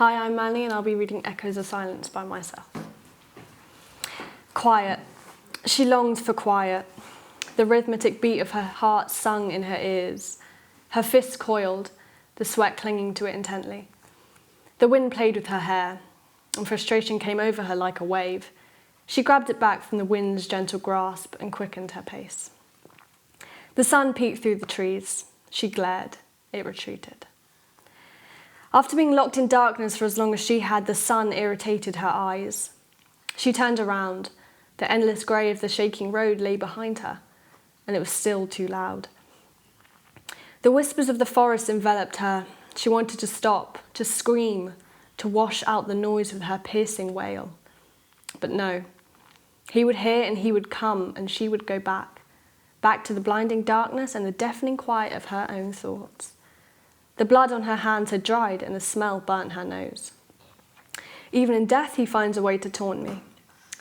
Hi, I'm Manny and I'll be reading Echoes of Silence by myself. Quiet. She longed for quiet. The rhythmic beat of her heart sung in her ears. Her fists coiled, the sweat clinging to it intently. The wind played with her hair, and frustration came over her like a wave. She grabbed it back from the wind's gentle grasp and quickened her pace. The sun peeked through the trees. She glared. It retreated. After being locked in darkness for as long as she had, the sun irritated her eyes. She turned around. The endless grey of the shaking road lay behind her, and it was still too loud. The whispers of the forest enveloped her. She wanted to stop, to scream, to wash out the noise with her piercing wail. But no. He would hear and he would come, and she would go back to the blinding darkness and the deafening quiet of her own thoughts. The blood on her hands had dried and the smell burnt her nose. Even in death he finds a way to taunt me.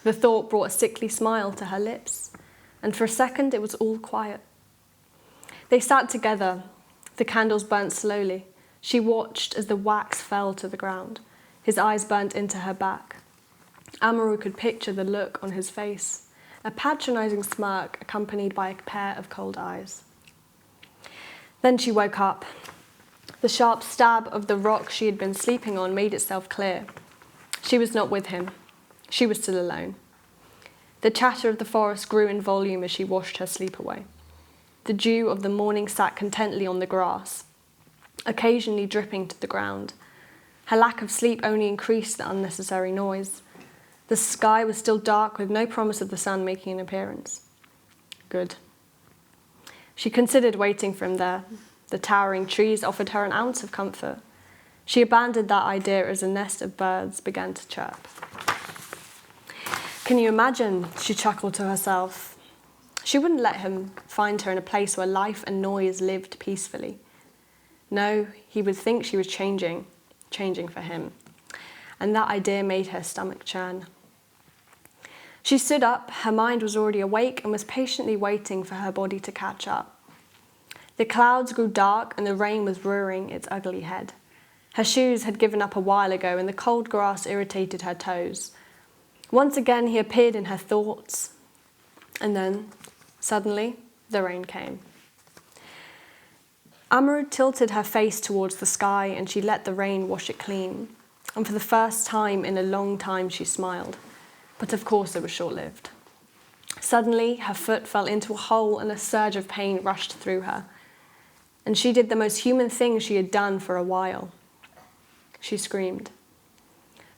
The thought brought a sickly smile to her lips, and for a second it was all quiet. They sat together. The candles burnt slowly. She watched as the wax fell to the ground. His eyes burnt into her back. Amaru could picture the look on his face, a patronizing smirk accompanied by a pair of cold eyes. Then she woke up. The sharp stab of the rock she had been sleeping on made itself clear. She was not with him. She was still alone. The chatter of the forest grew in volume as she washed her sleep away. The dew of the morning sat contentedly on the grass, occasionally dripping to the ground. Her lack of sleep only increased the unnecessary noise. The sky was still dark with no promise of the sun making an appearance. Good. She considered waiting for him there. The towering trees offered her an ounce of comfort. She abandoned that idea as a nest of birds began to chirp. Can you imagine? She chuckled to herself. She wouldn't let him find her in a place where life and noise lived peacefully. No, he would think she was changing for him. And that idea made her stomach churn. She stood up. Her mind was already awake and was patiently waiting for her body to catch up. The clouds grew dark and the rain was rearing its ugly head. Her shoes had given up a while ago and the cold grass irritated her toes. Once again he appeared in her thoughts. And then, suddenly, the rain came. Amaru tilted her face towards the sky and she let the rain wash it clean. And for the first time in a long time she smiled. But of course it was short-lived. Suddenly her foot fell into a hole and a surge of pain rushed through her. And she did the most human thing she had done for a while. She screamed.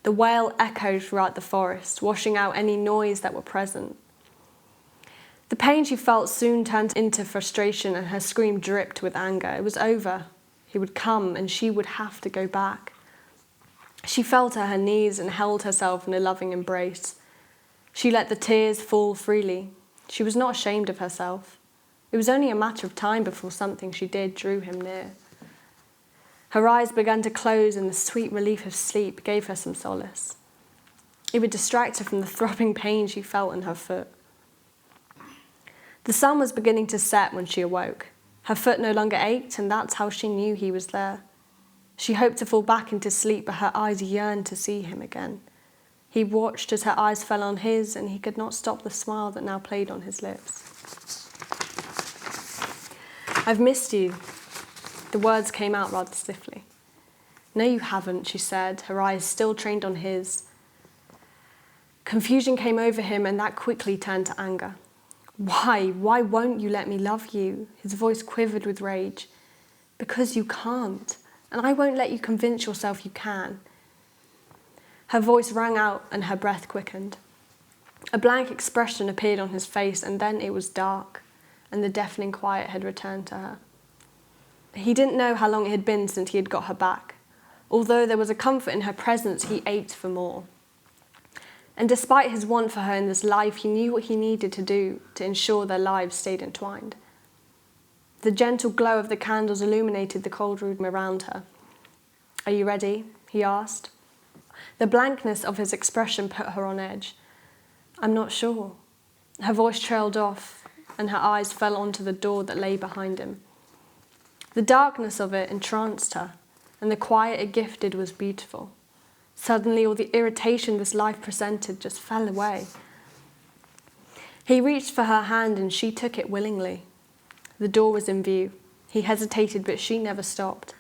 The wail echoed throughout the forest, washing out any noise that were present. The pain she felt soon turned into frustration and her scream dripped with anger. It was over. He would come and she would have to go back. She fell to her knees and held herself in a loving embrace. She let the tears fall freely. She was not ashamed of herself. It was only a matter of time before something she did drew him near. Her eyes began to close and the sweet relief of sleep gave her some solace. It would distract her from the throbbing pain she felt in her foot. The sun was beginning to set when she awoke. Her foot no longer ached, and that's how she knew he was there. She hoped to fall back into sleep, but her eyes yearned to see him again. He watched as her eyes fell on his, and he could not stop the smile that now played on his lips. I've missed you. The words came out rather stiffly. No, you haven't, she said, her eyes still trained on his. Confusion came over him, and that quickly turned to anger. Why? Why won't you let me love you? His voice quivered with rage. Because you can't, and I won't let you convince yourself you can. Her voice rang out and her breath quickened. A blank expression appeared on his face, and then it was dark, and the deafening quiet had returned to her. He didn't know how long it had been since he had got her back. Although there was a comfort in her presence, he ached for more. And despite his want for her in this life, he knew what he needed to do to ensure their lives stayed entwined. The gentle glow of the candles illuminated the cold room around her. Are you ready? He asked. The blankness of his expression put her on edge. I'm not sure. Her voice trailed off, and her eyes fell onto the door that lay behind him. The darkness of it entranced her, and the quiet it gifted was beautiful. Suddenly, all the irritation this life presented just fell away. He reached for her hand and she took it willingly. The door was in view. He hesitated, but she never stopped.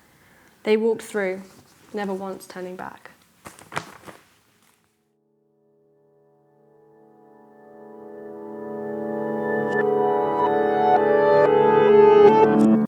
They walked through, never once turning back.